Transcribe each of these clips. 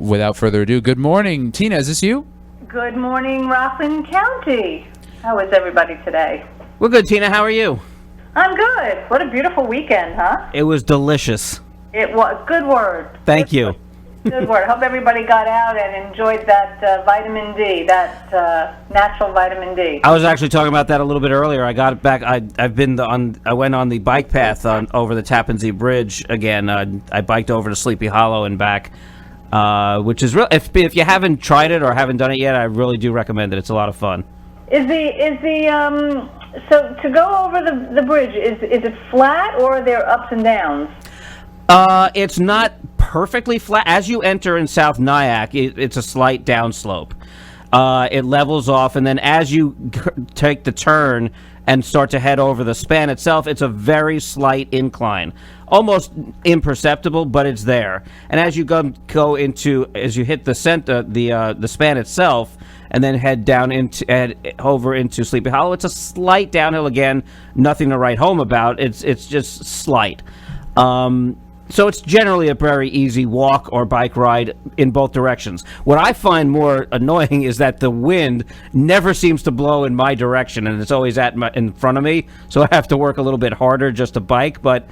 without further ado, good morning. Tina, is this you? Good morning, Rockland County. How is everybody today? We're good, Tina. How are you? I'm good. What a beautiful weekend, huh? It was delicious. It was. Good word. Thank you. Good word. Hope everybody got out and enjoyed that vitamin D, that natural vitamin D. I was actually talking about that a little bit earlier. I got back. I went on the bike path over the Tappan Zee Bridge again. I biked over to Sleepy Hollow and back, which is real. If you haven't tried it or haven't done it yet, I really do recommend it. It's a lot of fun. So to go over the bridge, is it flat or are there ups and downs? It's not perfectly flat. As you enter in South Nyack, it's a slight downslope. It levels off, and then as you take the turn and start to head over the span itself, it's a very slight incline, almost imperceptible, but it's there. And as you as you hit the center, the span itself, and then head over into Sleepy Hollow, it's a slight downhill again. Nothing to write home about. It's just slight. So it's generally a very easy walk or bike ride in both directions. What I find more annoying is that the wind never seems to blow in my direction, and it's always in front of me, so I have to work a little bit harder just to bike, but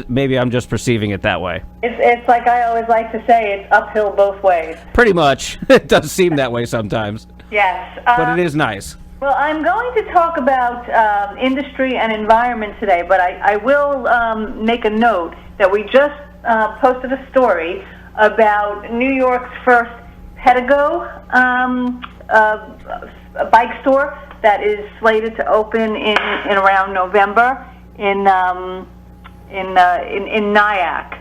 maybe I'm just perceiving it that way. It's like I always like to say, it's uphill both ways. Pretty much. It does seem that way sometimes. Yes. But it is nice. Well, I'm going to talk about industry and environment today, but I will make a note that we just posted a story about New York's first Pedigo bike store that is slated to open in around November in Nyack.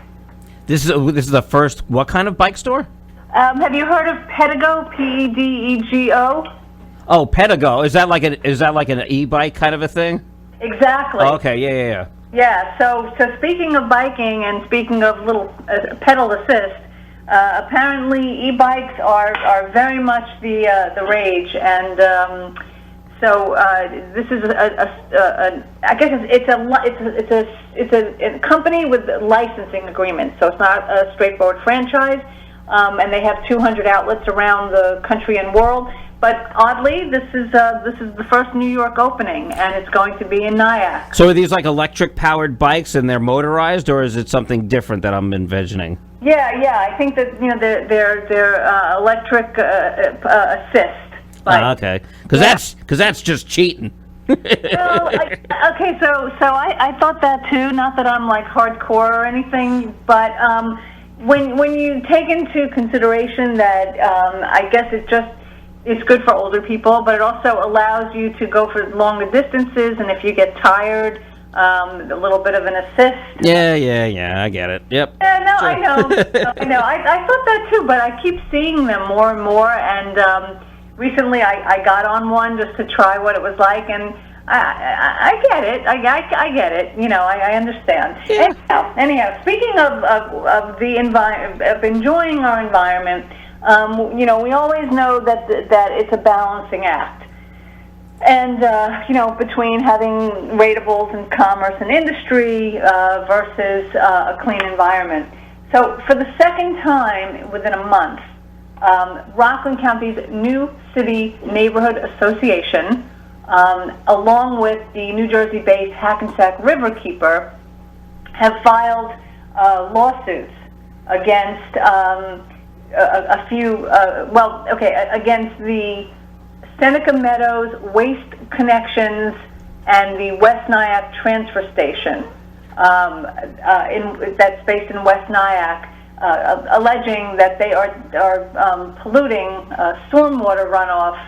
This is the first what kind of bike store? Have you heard of Pedigo? Pedego? Oh, Pedigo. Is that like an e-bike kind of a thing? Exactly. Oh, okay. Yeah. Yeah. So speaking of biking and speaking of little pedal assist, apparently e-bikes are very much the rage, and so this is I guess it's a company with licensing agreements, so it's not a straightforward franchise, and they have 200 outlets around the country and world. But oddly, this is the first New York opening, and it's going to be in Nyack. So are these like electric-powered bikes, and they're motorized, or is it something different that I'm envisioning? Yeah. I think that they're electric assist. Okay, because that's just cheating. Well, okay, so I thought that too. Not that I'm like hardcore or anything, but when you take into consideration that I guess it's good for older people, but it also allows you to go for longer distances, and if you get tired, a little bit of an assist. Yeah, I get it. Yep. Yeah, no, I know. I thought that too, but I keep seeing them more and more, and recently I got on one just to try what it was like, and I get it. I get it. I understand. Yeah. Anyhow, speaking of of enjoying our environment, we always know that it's a balancing act, and between having rateables and commerce and industry versus a clean environment. So for the second time within a month, Rockland County's New City Neighborhood Association, along with the New Jersey-based Hackensack Riverkeeper, have filed lawsuits against against the Seneca Meadows Waste Connections and the West Nyack Transfer Station that's based in West Nyack, alleging that they are polluting stormwater runoff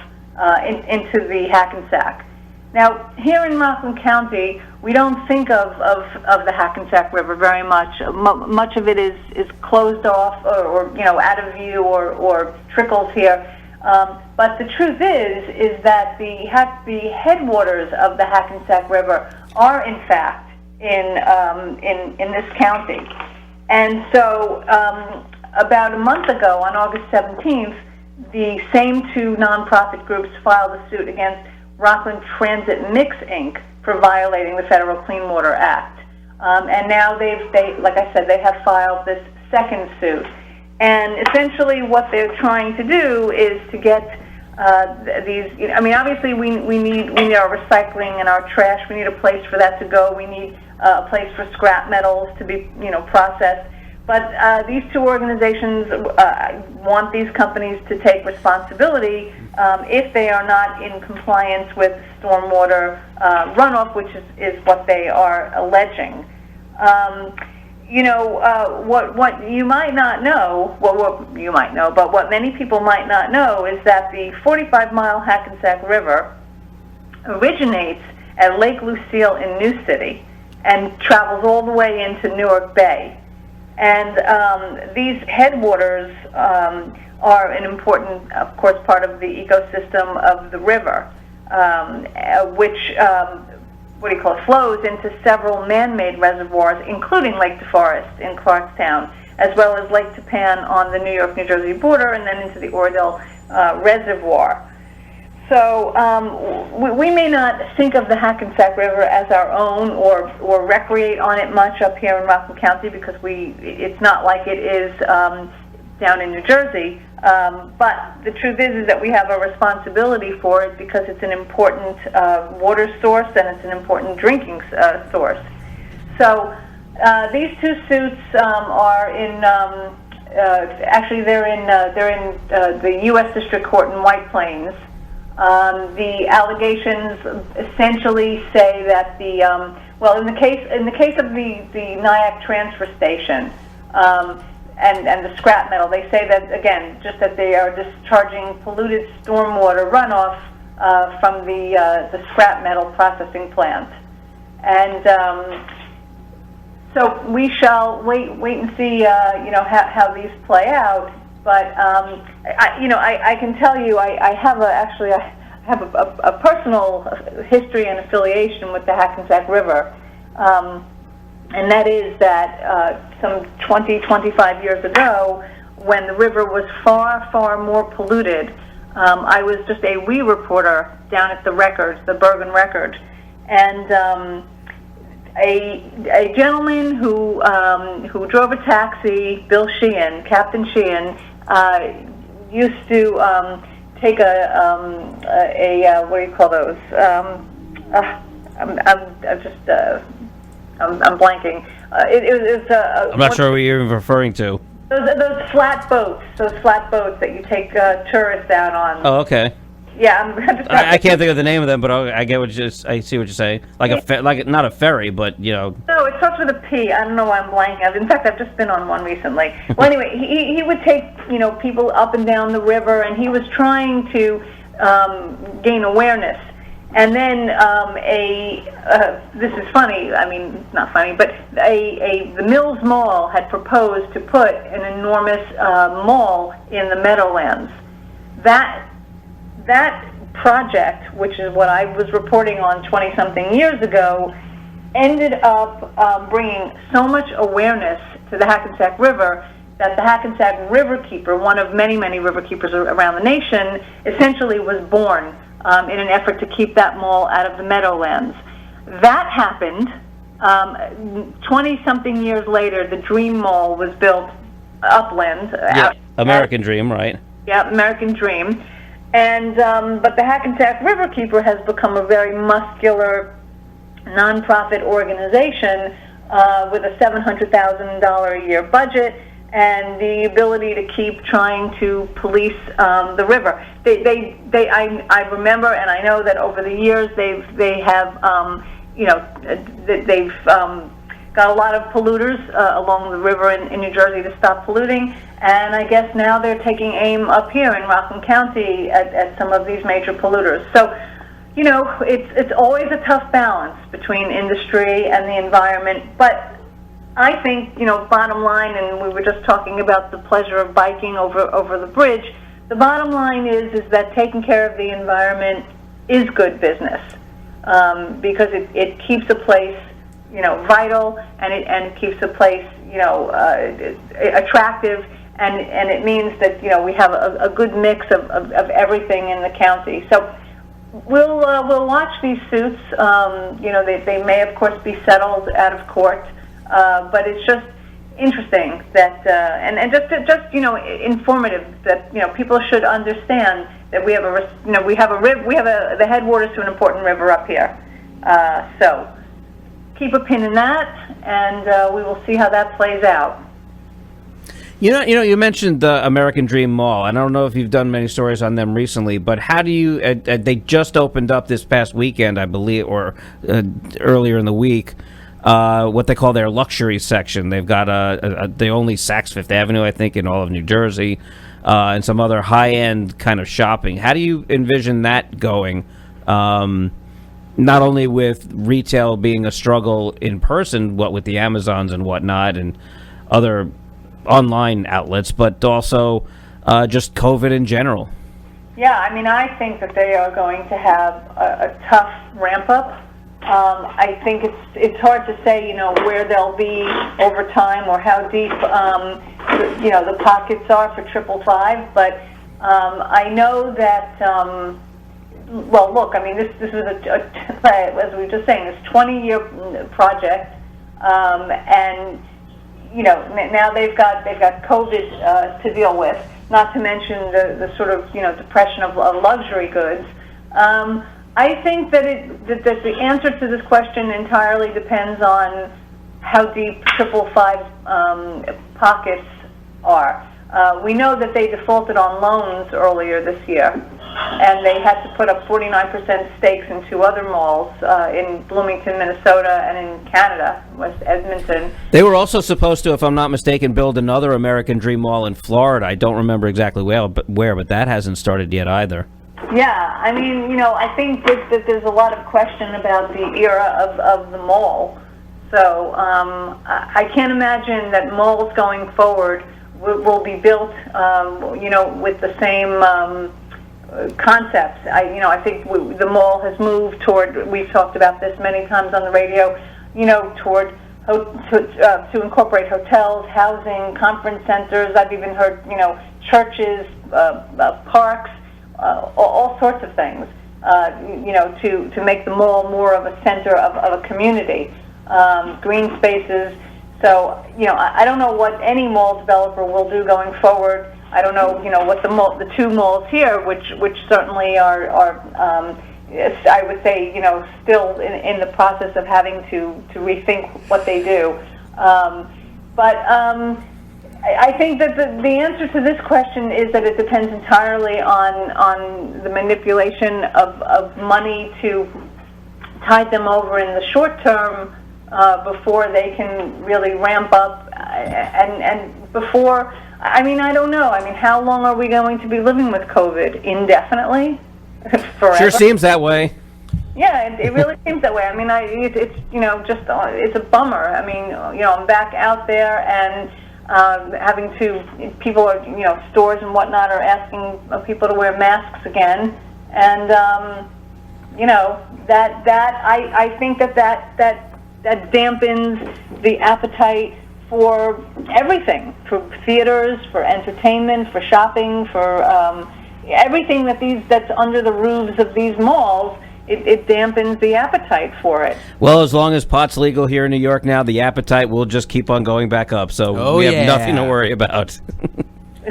into the Hackensack. Now, here in Rockland County, we don't think of the Hackensack River very much. Much of it is closed off or out of view or trickles here. But the truth is that the headwaters of the Hackensack River are in fact in this county. And so about a month ago, on August 17th, the same two nonprofit groups filed a suit against Rockland Transit Mix, Inc. for violating the Federal Clean Water Act. And now they, like I said, they have filed this second suit. And essentially what they're trying to do is to get these, I mean, obviously we need our recycling and our trash. We need a place for that to go. We need a place for scrap metals to be, processed. But these two organizations want these companies to take responsibility if they are not in compliance with stormwater runoff, which is what they are alleging. What you might not know, what you might know, but what many people might not know is that the 45-mile Hackensack River originates at Lake Lucille in New City and travels all the way into Newark Bay. And these headwaters are an important, of course, part of the ecosystem of the river, which flows into several man-made reservoirs, including Lake DeForest in Clarkstown, as well as Lake Tapan on the New York-New Jersey border, and then into the Oradell Reservoir. So we may not think of the Hackensack River as our own or recreate on it much up here in Rockland County because it's not like it is down in New Jersey. But the truth is that we have a responsibility for it because it's an important water source and it's an important drinking source. So these two suits are in. Actually, they're in the U.S. District Court in White Plains. The allegations essentially say that in the case of the Nyack transfer station and the scrap metal, they say that again, just that they are discharging polluted stormwater runoff from the scrap metal processing plant, and so we shall wait and see how these play out. But I can tell you I have a personal history and affiliation with the Hackensack River, and that is that some 25 years ago, when the river was far more polluted, I was just a wee reporter down at the Bergen Record, and a gentleman who drove a taxi, Bill Sheehan, Captain Sheehan, used to take what do you call those? I'm blanking. It was I'm not sure what you're referring to. Those flat boats that you take tourists out on. Oh, okay. Yeah, I can't think of the name of them, but I get I see what you're saying. Like not a ferry, but No, it starts with a P. I don't know why I'm blanking. In fact, I've just been on one recently. Well, anyway, he would take people up and down the river, and he was trying to gain awareness. And then this is funny. I mean, it's not funny, but the Mills Mall had proposed to put an enormous mall in the Meadowlands. That project, which is what I was reporting on 20-something years ago, ended up bringing so much awareness to the Hackensack River that the Hackensack Riverkeeper, one of many riverkeepers around the nation, essentially was born in an effort to keep that mall out of the Meadowlands. That happened. 20-something years later, the Dream Mall was built upland. American Dream, right? Yeah, American Dream. And but the Hackensack Riverkeeper has become a very muscular nonprofit organization with a $700,000 a year budget and the ability to keep trying to police the river. I remember, and I know that over the years they've got a lot of polluters along the river in New Jersey to stop polluting, and I guess now they're taking aim up here in Rockland County at some of these major polluters. So, it's always a tough balance between industry and the environment, but I think, bottom line, and we were just talking about the pleasure of biking over the bridge, the bottom line is that taking care of the environment is good business, because it keeps a place vital, and it keeps a place, attractive, and it means that, we have a good mix of everything in the county. So we'll watch these suits. They may, of course, be settled out of court, but it's just, interesting that and just informative that people should understand that we have the headwaters to an important river up here. So keep a pin in that, and we will see how that plays out. You mentioned the American Dream Mall. I don't know if you've done many stories on them recently, but how do you? They just opened up this past weekend, I believe, or earlier in the week. What they call their luxury section. They've got the only Saks Fifth Avenue, I think, in all of New Jersey, and some other high-end kind of shopping. How do you envision that going? Not only with retail being a struggle in person, what with the Amazons and whatnot, and other online outlets, but also just COVID in general. Yeah, I mean, I think that they are going to have a tough ramp-up. I think it's hard to say, where they'll be over time or how deep, the pockets are for 555. But I know that. Well, look, I mean, this is as we were just saying, this 20-year project, and now they've got COVID to deal with. Not to mention the sort of depression of luxury goods. I think that the answer to this question entirely depends on how deep 555's pockets are. We know that they defaulted on loans earlier this year, and they had to put up 49% stakes in two other malls in Bloomington, Minnesota, and in Canada, West Edmonton. They were also supposed to, if I'm not mistaken, build another American Dream Mall in Florida. I don't remember exactly where, but that hasn't started yet either. Yeah, I mean, I think that there's a lot of question about the era of the mall. So I can't imagine that malls going forward will be built, with the same concepts. I think the mall has moved toward. We've talked about this many times on the radio. Toward to incorporate hotels, housing, conference centers. I've even heard, churches, parks. All sorts of things, to make the mall more of a center of a community, green spaces. So, I don't know what any mall developer will do going forward. I don't know, what the two malls here, which certainly are I would say, still in the process of having to rethink what they do. I think that the answer to this question is that it depends entirely on the manipulation of money to tide them over in the short term before they can really ramp up and before, I don't know. How long are we going to be living with COVID? Indefinitely? Forever? Sure seems that way. Yeah, it really seems that way. It's a bummer. I'm back out there and people are, stores and whatnot are asking people to wear masks again, and I think that dampens the appetite for everything, for theaters, for entertainment, for shopping, for everything that's under the roofs of these malls. It dampens the appetite for it. Well, as long as pot's legal here in New York now, the appetite will just keep on going back up. So we have nothing to worry about.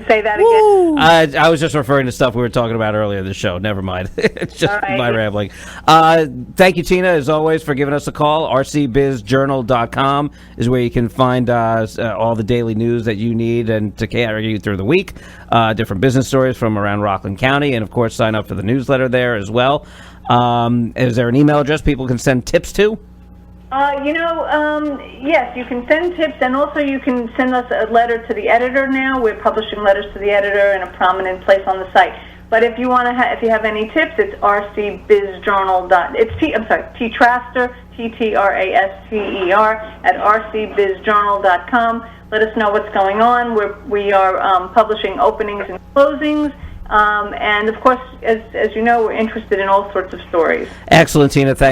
Say that again. I was just referring to stuff we were talking about earlier in the show. Never mind. It's just my rambling. Thank you, Tina, as always, for giving us a call. rcbizjournal.com is where you can find all the daily news that you need and to carry you through the week. Different business stories from around Rockland County. And, of course, sign up for the newsletter there as well. Is there an email address people can send tips to? Yes, you can send tips, and also you can send us a letter to the editor now. We're publishing letters to the editor in a prominent place on the site. But if you want to, if you have any tips, it's rcbizjournal. T Traster, TTRASTER at rcbizjournal.com. Let us know what's going on. We are publishing openings and closings. And of course, as you know, we're interested in all sorts of stories. Excellent, Tina. Thank